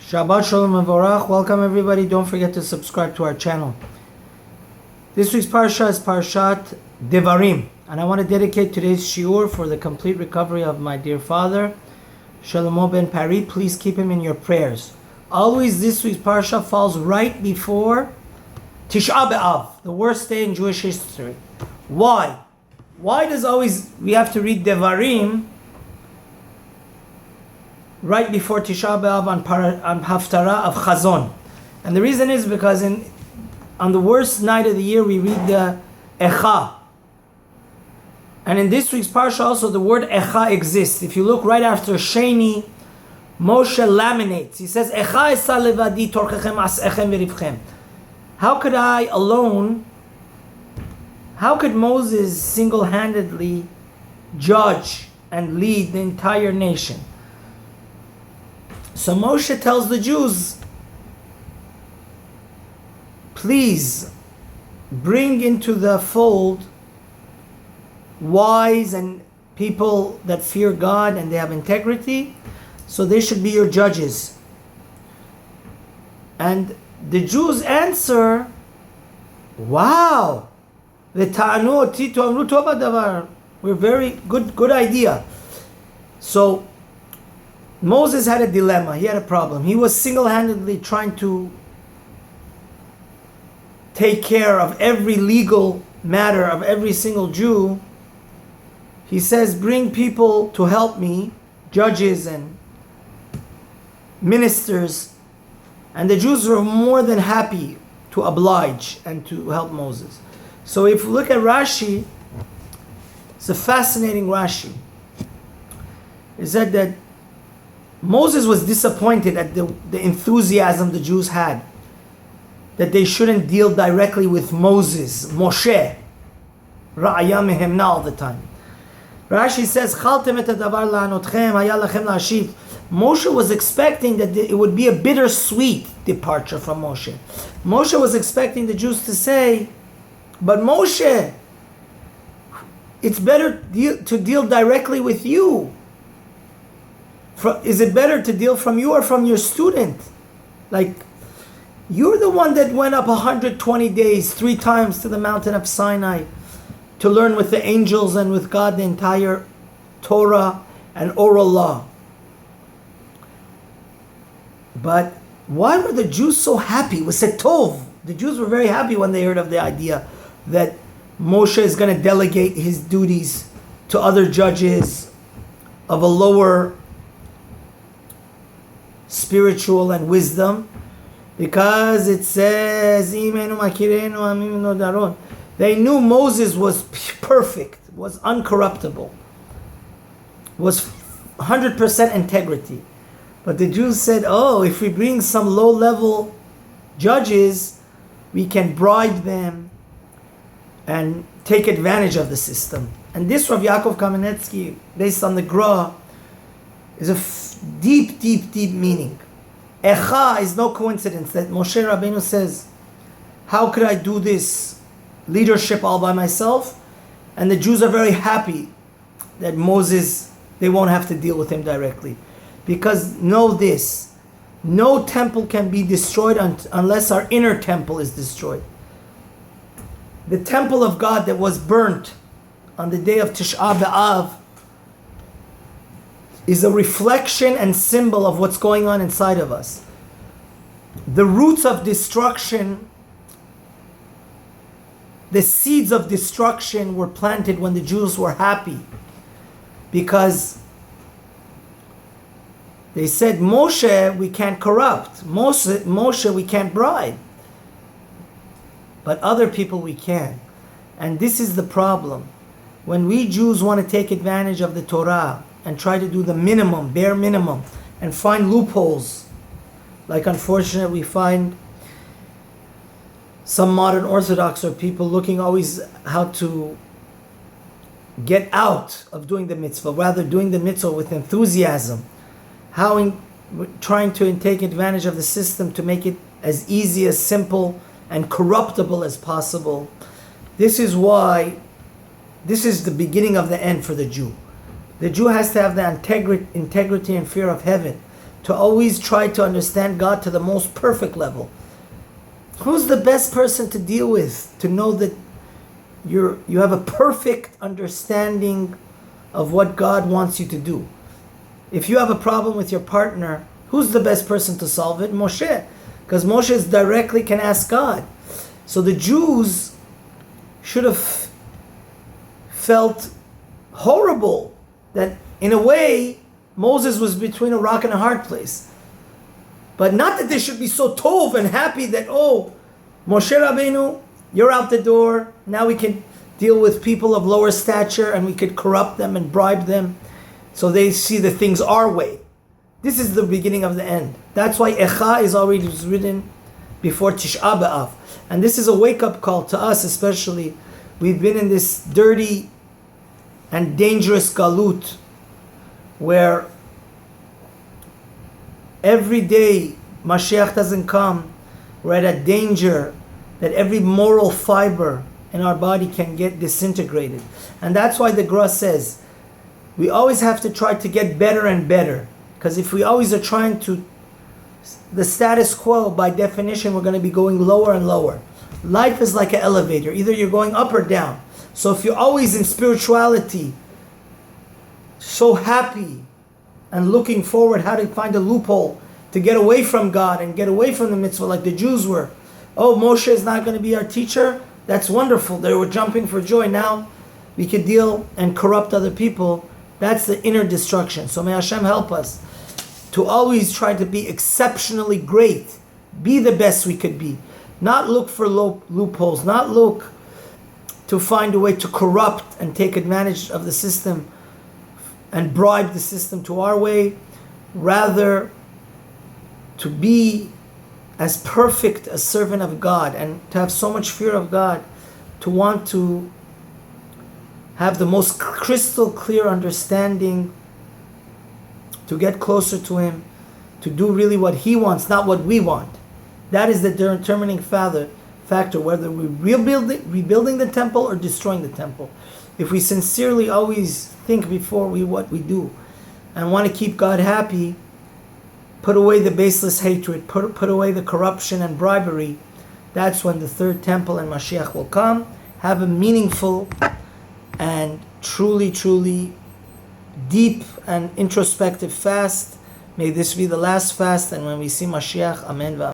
Shabbat Shalom and Vorach. Welcome everybody. Don't forget to subscribe to our channel. This week's Parsha is Parshat Devarim. And I want to dedicate today's shiur for the complete recovery of my dear father, Shlomo ben Pari. Please keep him in your prayers. Always this week's Parsha falls right before Tisha B'Av, the worst day in Jewish history. Why? Why does always we have to read Devarim right before Tisha B'Av on Haftarah of Chazon? And the reason is because on the worst night of the year we read the Echa. And in this week's Parsha also the word Echa exists. If you look right after Sheni, Moshe laminates. He says, Echa esa levadi torchechem asechem v'rivchem. How could I alone, how could Moses single-handedly judge and lead the entire nation? So Moshe tells the Jews, please bring into the fold wise and people that fear God and they have integrity, so they should be your judges. And the Jews answer, wow, we're very good idea. So Moses had a dilemma. He had a problem. He was single-handedly trying to take care of every legal matter of every single Jew. He says, bring people to help me, judges and ministers. And the Jews were more than happy to oblige and to help Moses. So if you look at Rashi, it's a fascinating Rashi. It said that Moses was disappointed at the enthusiasm the Jews had, that they shouldn't deal directly with Moses, Moshe, Ra'aya mehemna all the time. Rashi says, Chaltem et hadavar la'anotchem, haya lachem la'ashiv. Moshe was expecting that it would be a bittersweet departure from Moshe. Moshe was expecting the Jews to say, but Moshe, it's better to deal directly with you. Is it better to deal from you or from your student? Like, you're the one that went up 120 days, 3 times to the mountain of Sinai to learn with the angels and with God the entire Torah and oral law. But why were the Jews so happy? It was Tov. The Jews were very happy when they heard of the idea that Moshe is going to delegate his duties to other judges of a lower spiritual and wisdom, because it says they knew Moses was perfect, was uncorruptible, was 100% integrity. But the Jews said, oh, if we bring some low-level judges, we can bribe them and take advantage of the system. And this Rav Yaakov Kamenetsky, based on the Gra, is a deep meaning. Echa is no coincidence that Moshe Rabbeinu says, how could I do this leadership all by myself? And the Jews are very happy that Moses, they won't have to deal with him directly. Because know this, no temple can be destroyed unless our inner temple is destroyed. The temple of God that was burnt on the day of Tisha B'Av is a reflection and symbol of what's going on inside of us. The roots of destruction, the seeds of destruction were planted when the Jews were happy, because they said, Moshe we can't corrupt, Moshe we can't bribe, but other people we can. And this is the problem. When we Jews want to take advantage of the Torah and try to do the minimum, bare minimum, and find loopholes, like unfortunately we find some modern Orthodox or people looking always how to get out of doing the mitzvah, rather doing the mitzvah with enthusiasm, trying to take advantage of the system to make it as easy, as simple, and corruptible as possible. This is the beginning of the end for the Jew. The Jew has to have the integrity and fear of heaven. to always try to understand God to the most perfect level. Who's the best person to deal with, to know that you have a perfect understanding of what God wants you to do? If you have a problem with your partner, who's the best person to solve it? Moshe. Because Moshe directly can ask God. So the Jews should have felt horrible that in a way Moses was between a rock and a hard place. But not that they should be so tov and happy that, oh, Moshe Rabbeinu, you're out the door. Now we can deal with people of lower stature and we could corrupt them and bribe them so they see the things our way. This is the beginning of the end. That's why Echa is already written before Tish'a B'Av. And this is a wake-up call to us especially. We've been in this dirty and dangerous galut where every day Mashiach doesn't come, we're at a danger that every moral fiber in our body can get disintegrated. And that's why the Gra says, we always have to try to get better and better. Because if we always are trying to, the status quo, by definition, we're going to be going lower and lower. Life is like an elevator. Either you're going up or down. So if you're always in spirituality, so happy and looking forward how to find a loophole to get away from God and get away from the mitzvah like the Jews were. Oh, Moshe is not going to be our teacher? That's wonderful. They were jumping for joy. Now we could deal and corrupt other people. That's the inner destruction. So may Hashem help us to always try to be exceptionally great. Be the best we could be. Not look for loopholes. Not look to find a way to corrupt and take advantage of the system and bribe the system to our way. Rather, to be as perfect a servant of God and to have so much fear of God, to want to have the most crystal clear understanding, to get closer to Him, to do really what He wants, not what we want. That is the determining factor, whether we're rebuilding the temple or destroying the temple. If we sincerely always think before what we do and want to keep God happy, put away the baseless hatred, put away the corruption and bribery, that's when the third temple and Mashiach will come. Have a meaningful and truly, truly deep and introspective fast. May this be the last fast, and when we see Mashiach, Amen.